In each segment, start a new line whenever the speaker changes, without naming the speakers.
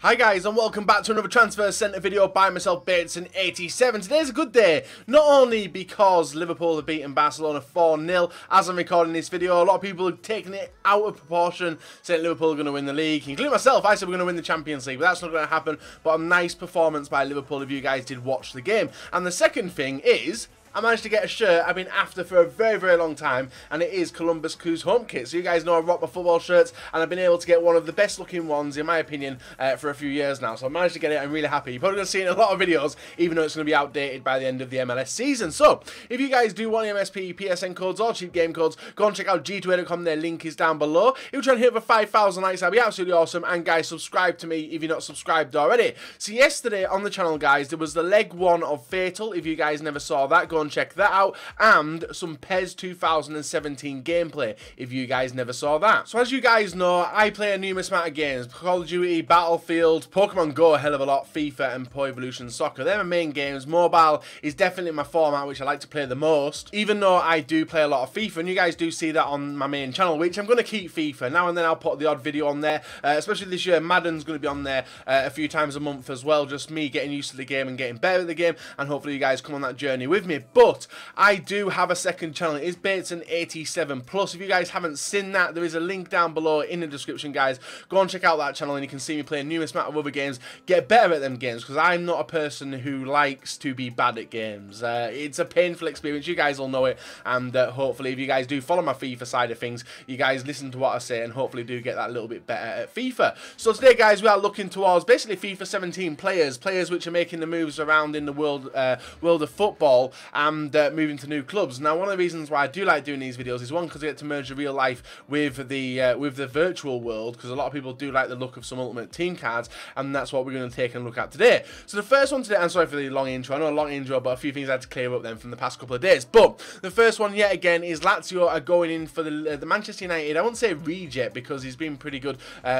Hi guys, and welcome back to another Transfer Centre video by myself, Bateson87. Today's a good day, not only because Liverpool have beaten Barcelona 4-0 as I'm recording this video. A lot of people have taken it out of proportion, saying Liverpool are going to win the league, including myself. I said we're going to win the Champions League, but that's not going to happen. But a nice performance by Liverpool if you guys did watch the game. And the second thing is, I managed to get a shirt I've been after for a very, very long time, and it is Columbus Crew's home kit. So you guys know I rock my football shirts, and I've been able to get one of the best looking ones, in my opinion, for a few years now. So I managed to get it. I'm really happy. You're probably going to see it in a lot of videos, even though it's going to be outdated by the end of the MLS season. So if you guys do want MSP, PSN codes, or cheap game codes, go and check out g2a.com. Their link is down below. If you're trying to hit over 5,000 likes, that'd be absolutely awesome. And guys, subscribe to me if you're not subscribed already. So yesterday on the channel, guys, there was the leg one of Fatal. If you guys never saw that, go and check that out. And some PES 2017 gameplay, if you guys never saw that. So as you guys know, I play a numerous amount of games: Call of Duty, Battlefield, Pokemon Go a hell of a lot, FIFA and Pro Evolution Soccer. They're my main games. Mobile is definitely my format which I like to play the most, even though I do play a lot of FIFA, and you guys do see that on my main channel, which I'm going to keep FIFA. Now and then I'll put the odd video on there, especially this year. Madden's going to be on there a few times a month as well, just me getting used to the game and getting better at the game, and hopefully you guys come on that journey with me. But I do have a second channel. It is Bateson87 Plus. If you guys haven't seen that, there is a link down below in the description, guys. Go and check out that channel, and you can see me play a numerous amount of other games, get better at them games, because I'm not a person who likes to be bad at games. It's a painful experience. You guys all know it, and hopefully if you guys do follow my FIFA side of things, you guys listen to what I say and hopefully do get that little bit better at FIFA. So today, guys, we are looking towards basically FIFA 17 players which are making the moves around in the world of football and moving to new clubs. Now, one of the reasons why I do like doing these videos is, one, because I get to merge the real life with the virtual world, because a lot of people do like the look of some Ultimate Team cards, and that's what we're going to take a look at today. So the first one today, I'm sorry for the long intro, I know a long intro, but a few things I had to clear up then from the past couple of days. But the first one yet again is Lazio are going in for the Manchester United. I won't say reject, because he's been pretty good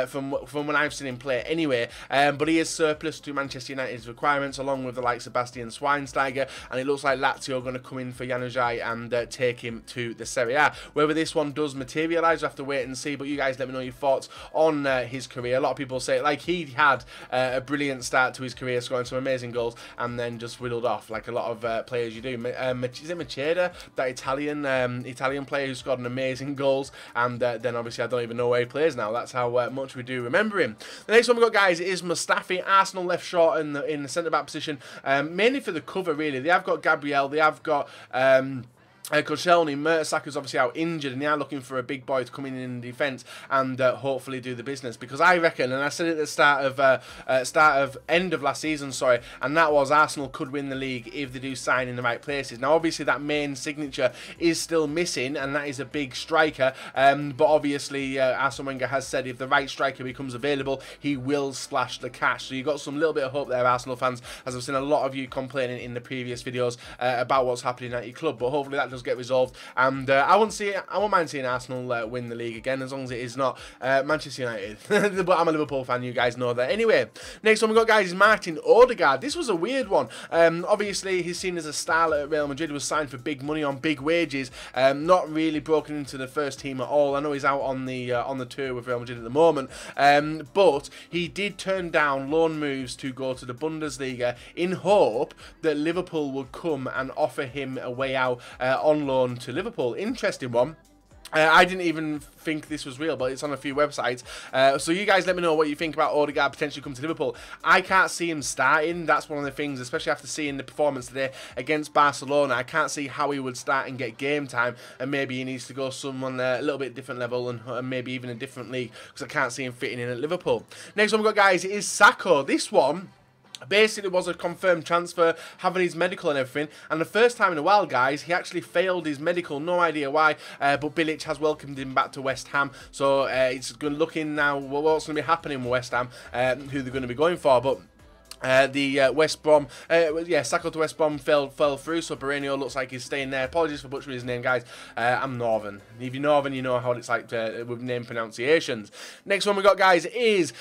from when I've seen him play anyway, but he is surplus to Manchester United's requirements, along with the likes of Bastian Schweinsteiger, and it looks like Lazio are going to come in for Januzaj and take him to the Serie A. Whether this one does materialise, we'll have to wait and see, but you guys let me know your thoughts on his career. A lot of people say, like, he had a brilliant start to his career, scoring some amazing goals, and then just whittled off, like a lot of players you do. Is it Macheda, that Italian player who scored an amazing goals, and then obviously I don't even know where he plays now. That's how much we do remember him. The next one we've got, guys, is Mustafi. Arsenal left short in the centre-back position, mainly for the cover, really. They have got Gabriel, they have got Koscielny. Mertesacker's obviously out injured, and they are looking for a big boy to come in defence and hopefully do the business, because I reckon, and I said it at the start of end of last season, sorry, and that was Arsenal could win the league if they do sign in the right places. Now obviously that main signature is still missing, and that is a big striker, but obviously Arsene Wenger has said if the right striker becomes available, he will splash the cash. So you've got some little bit of hope there, Arsenal fans, as I've seen a lot of you complaining in the previous videos about what's happening at your club, but hopefully that does get resolved, and I won't mind seeing Arsenal win the league again, as long as it is not Manchester United. But I'm a Liverpool fan, you guys know that. Anyway, next one we got, guys, is Martin Odegaard. This was a weird one. Obviously he's seen as a star at Real Madrid, was signed for big money on big wages, not really broken into the first team at all. I know he's out on the tour with Real Madrid at the moment, but he did turn down loan moves to go to the Bundesliga in hope that Liverpool would come and offer him a way out on loan to Liverpool. Interesting one. I didn't even think this was real, but it's on a few websites. So you guys let me know what you think about Odegaard potentially coming to Liverpool. I can't see him starting. That's one of the things, especially after seeing the performance today against Barcelona. I can't see how he would start and get game time, and maybe he needs to go someone a little bit different level, and maybe even a different league, because I can't see him fitting in at Liverpool. Next one we've got, guys, is Sakho. This one basically was a confirmed transfer, having his medical and everything, and the first time in a while, guys, he actually failed his medical, no idea why, but Bilic has welcomed him back to West Ham, so it's good looking now what's going to be happening with West Ham, who they're going to be going for. But the West Brom, Sakho to West Brom fell through, so Barreño looks like he's staying there. Apologies for butchering his name, guys. I'm Northern. If you're Northern, you know how it's like with name pronunciations. Next one we got, guys, is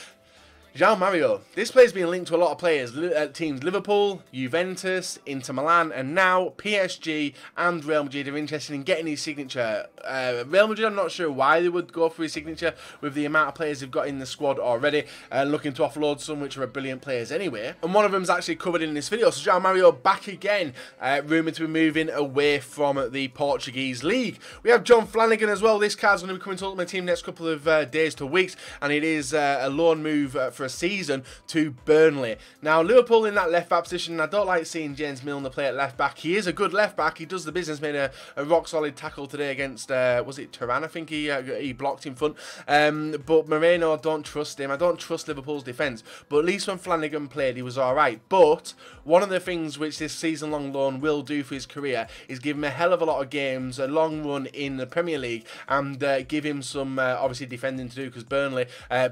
João Mario. This player's been linked to a lot of players, teams Liverpool, Juventus, Inter Milan, and now PSG and Real Madrid are interested in getting his signature. Real Madrid, I'm not sure why they would go for his signature with the amount of players they've got in the squad already, looking to offload some which are brilliant players anyway. And one of them's actually covered in this video. So João Mario back again, rumoured to be moving away from the Portuguese league. We have Jon Flanagan as well. This card's going to be coming to Ultimate Team next couple of days to weeks, and it is a loan move for a season to Burnley. Now Liverpool in that left back position, I don't like seeing James Milner play at left back. He is a good left back, he does the business, made a rock solid tackle today against was it Turan, I think he blocked in front, but Moreno, don't trust him. I don't trust Liverpool's defence, but at least when Flanagan played he was alright. But one of the things which this season long loan will do for his career is give him a hell of a lot of games, a long run in the Premier League, and give him some obviously defending to do, because Burnley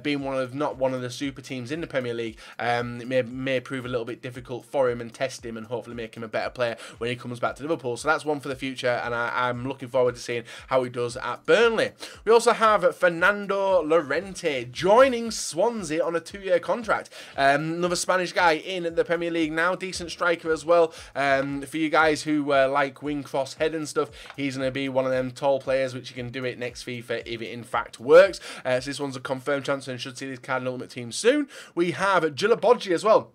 being not one of the super teams in the Premier League, may prove a little bit difficult for him and test him and hopefully make him a better player when he comes back to Liverpool. So that's one for the future, and I'm looking forward to seeing how he does at Burnley. We also have Fernando Llorente joining Swansea on a 2-year contract. Another Spanish guy in the Premier League now, decent striker as well. For you guys who like wing cross head and stuff, he's going to be one of them tall players which you can do it next FIFA if it in fact works. So this one's a confirmed transfer and should see this card in Ultimate Team soon. We have Ljungberg as well.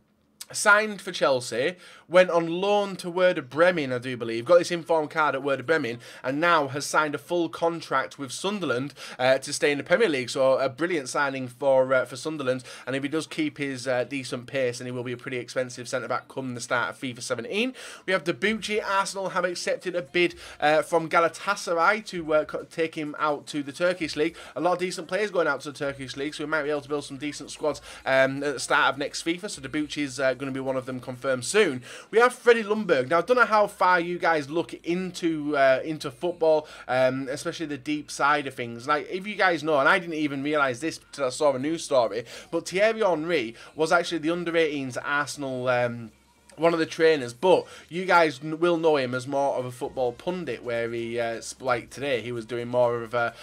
Signed for Chelsea, went on loan to Werder Bremen, I do believe, got this informed card at Werder Bremen, and now has signed a full contract with Sunderland to stay in the Premier League. So a brilliant signing for Sunderland, and if he does keep his decent pace, then he will be a pretty expensive centre-back come the start of FIFA 17. We have Debuchy. Arsenal have accepted a bid from Galatasaray to take him out to the Turkish League. A lot of decent players going out to the Turkish League, so we might be able to build some decent squads at the start of next FIFA, so Debuchy's going to be one of them confirmed soon. We have Freddie Ljungberg. Now I don't know how far you guys look into football, especially the deep side of things. Like if you guys know, and I didn't even realise this until I saw a news story, but Thierry Henry was actually the under-18s at Arsenal, one of the trainers, but you guys will know him as more of a football pundit, where he, like today, he was doing more of a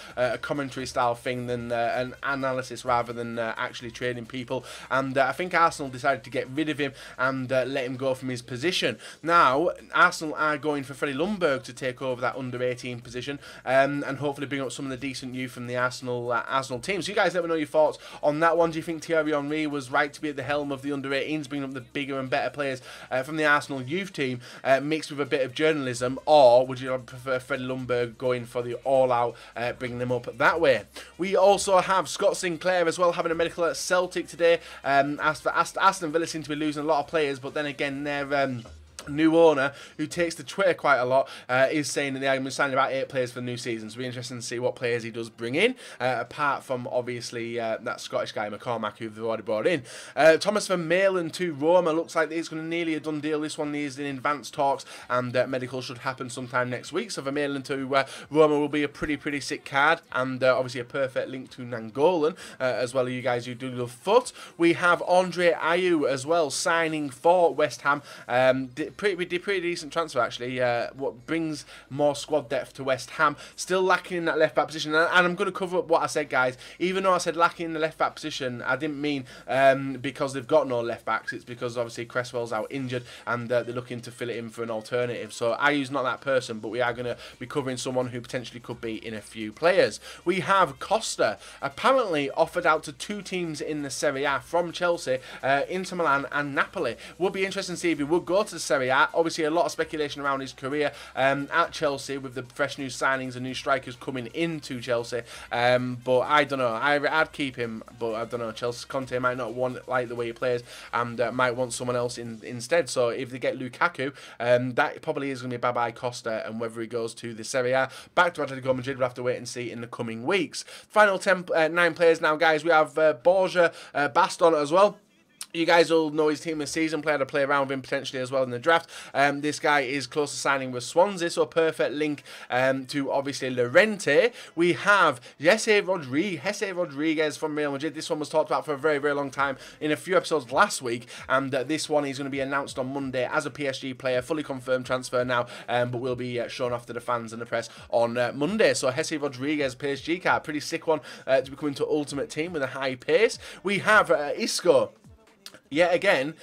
commentary style thing than an analysis rather than actually training people. And I think Arsenal decided to get rid of him and let him go from his position. Now, Arsenal are going for Freddie Ljungberg to take over that under-18 position, and hopefully bring up some of the decent youth from the Arsenal team. So you guys let me know your thoughts on that one. Do you think Thierry Henry was right to be at the helm of the under-18s, bringing up the bigger and better players from the Arsenal youth team, mixed with a bit of journalism, or would you prefer Freddie Ljungberg going for the all-out, bringing them up that way? We also have Scott Sinclair as well, having a medical at Celtic today. As for Aston Villa seem to be losing a lot of players, but then again they're new owner, who takes to Twitter quite a lot, is saying that they're going to be signing about 8 players for the new season. So it'll be interesting to see what players he does bring in, apart from obviously that Scottish guy McCormack, who they've already brought in. Thomas Vermaelen to Roma, looks like it's going to nearly a done deal. This one is in advanced talks, and medical should happen sometime next week. So Vermaelen to Roma will be a pretty sick card, and obviously a perfect link to Nangolan, as well as you guys who do love foot. We have Andre Ayew as well, signing for West Ham. Pretty decent transfer actually. What brings more squad depth to West Ham. Still lacking in that left back position, and I'm going to cover up what I said, guys. Even though I said lacking in the left back position, I didn't mean because they've got no left backs. It's because obviously Cresswell's out injured, and they're looking to fill it in for an alternative. So Ayew's not that person, but we are going to be covering someone who potentially could be in a few players. We have Costa, apparently offered out to 2 teams in the Serie A from Chelsea, Inter Milan and Napoli. Would be interesting to see if he would go to the Serie A. Obviously a lot of speculation around his career at Chelsea, with the fresh new signings and new strikers coming into Chelsea, but I don't know. I'd keep him, but I don't know. Chelsea Conte might not like the way he plays, and might want someone else instead. So if they get Lukaku, that probably is going to be bye-bye Costa, and whether he goes to the Serie A, back to Atletico Madrid, we'll have to wait and see in the coming weeks. Final 9 players now, guys. We have Borja Baston as well. You guys will know his team this season, plan to play around with him potentially as well in the draft. This guy is close to signing with Swansea, so a perfect link to obviously Llorente. We have Jesse Rodriguez from Real Madrid. This one was talked about for a very, very long time in a few episodes last week, and this one is going to be announced on Monday as a PSG player, fully confirmed transfer now, but will be shown off to the fans and the press on Monday. So Jesse Rodriguez PSG card, pretty sick one to be coming to Ultimate Team with a high pace. We have Isco. Yet again,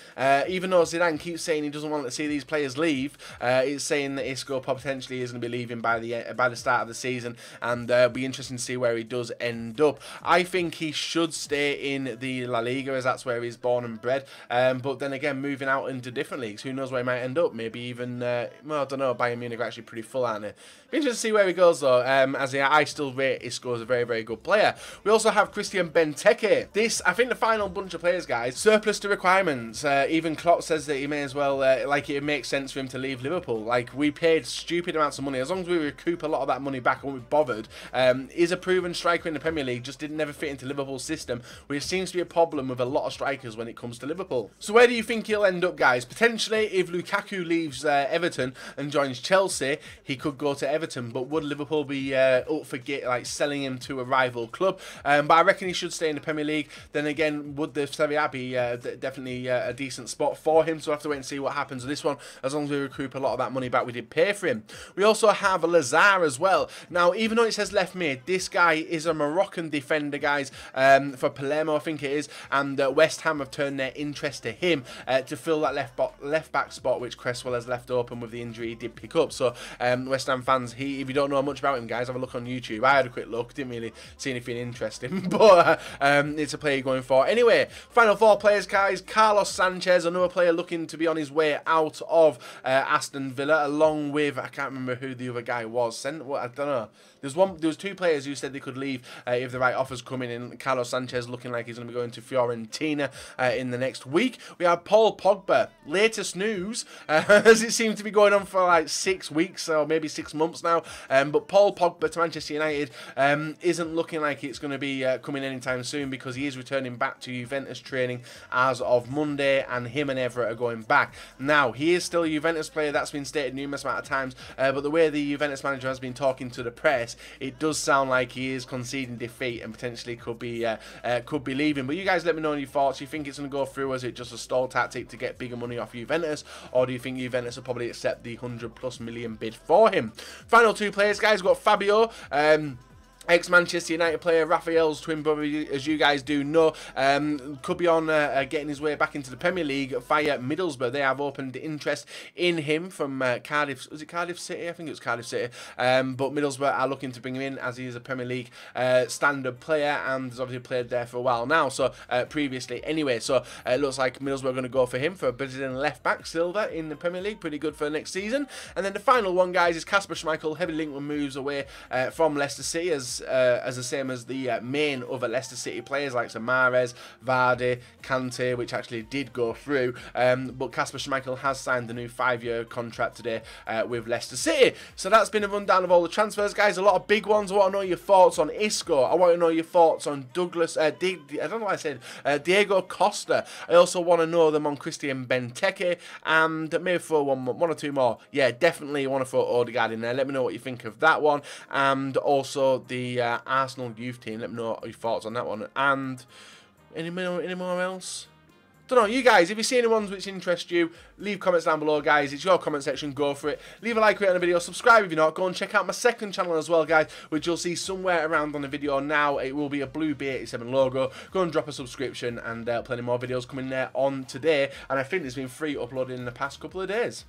even though Zidane keeps saying he doesn't want to see these players leave, it's saying that Isco potentially is going to be leaving by the start of the season, and it'll be interesting to see where he does end up. I think he should stay in the La Liga, as that's where he's born and bred. But then again, moving out into different leagues, who knows where he might end up? Maybe even, well, I don't know. Bayern Munich are actually pretty full, aren't they? Be interesting to see where he goes though. As I still rate Isco as a very, very good player. We also have Christian Benteke. This, I think, the final bunch of players, guys, surplus to requirements. Even Klopp says that he may as well, like, it makes sense for him to leave Liverpool. Like, we paid stupid amounts of money. As long as we recoup a lot of that money back and we're bothered. Is a proven striker in the Premier League, just didn't never fit into Liverpool's system, which seems to be a problem with a lot of strikers when it comes to Liverpool. So where do you think he'll end up, guys? Potentially, if Lukaku leaves Everton and joins Chelsea, he could go to Everton, but would Liverpool be up for selling him to a rival club? But I reckon he should stay in the Premier League. Then again, would the Serie A be definitely a decent spot for him? So we'll have to wait and see what happens with this one, as long as we recoup a lot of that money back we did pay for him. We also have Lazar as well. Now, even though it says left mid, this guy is a Moroccan defender, guys, for Palermo, I think it is, and West Ham have turned their interest to him to fill that left back spot which Cresswell has left open with the injury he did pick up. So West Ham fans, if you don't know much about him, guys, have a look on YouTube. I had a quick look, didn't really see anything interesting, but it's a player you're going for. Anyway, final four players, guys. Carlos Sanchez, another player looking to be on his way out of Aston Villa, along with, I can't remember who the other guy was. I don't know. There was two players who said they could leave if the right offers come in, and Carlos Sanchez looking like he's going to be going to Fiorentina in the next week. We have Paul Pogba. Latest news, as it seemed to be going on for like 6 weeks or maybe 6 months now, but Paul Pogba to Manchester United isn't looking like it's going to be coming anytime soon, because he is returning back to Juventus training as of Monday, and him and Everett are going back. Now, he is still a Juventus player, that's been stated numerous amount of times, but the way the Juventus manager has been talking to the press, it does sound like he is conceding defeat and potentially could be leaving. But you guys let me know your thoughts. Do you think it's going to go through? Is it just a stall tactic to get bigger money off Juventus, or do you think Juventus will probably accept the 100+ million bid for him? Final two players, guys. We've got Fabio, ex-Manchester United player, Raphael's twin brother, as you guys do know, could be on getting his way back into the Premier League via Middlesbrough. They have opened interest in him from Cardiff. Was it Cardiff City? I think it was Cardiff City. But Middlesbrough are looking to bring him in, as he is a Premier League standard player, and has obviously played there for a while now. So previously, anyway. So it looks like Middlesbrough are going to go for him for a Brazilian left back, Silva, in the Premier League. Pretty good for next season. And then the final one, guys, is Kasper Schmeichel. Heavily linked with moves away from Leicester City, as the same as the main other Leicester City players like SUAREZ, Vardy, Kante, which actually did go through. But Kasper Schmeichel has signed the new 5-year contract today with Leicester City. So that's been a rundown of all the transfers, guys. A lot of big ones. I want to know your thoughts on Isco. I want to know your thoughts on Douglas. I don't know what I said. Diego Costa. I also want to know them on Christian Benteke, and maybe throw one or two more. Yeah, definitely want to throw Odegaard in there. Let me know what you think of that one, and also the Arsenal youth team. Let me know your thoughts on that one. And any more else? Don't know, you guys, if you see any ones which interest you, leave comments down below, guys. It's your comment section, go for it. Leave a like, rate on the video, subscribe if you're not. Go and check out my second channel as well, guys, which you'll see somewhere around on the video now. It will be a blue B87 logo. Go and drop a subscription, and plenty more videos coming there on today. And I think there's been 3 uploaded in the past couple of days.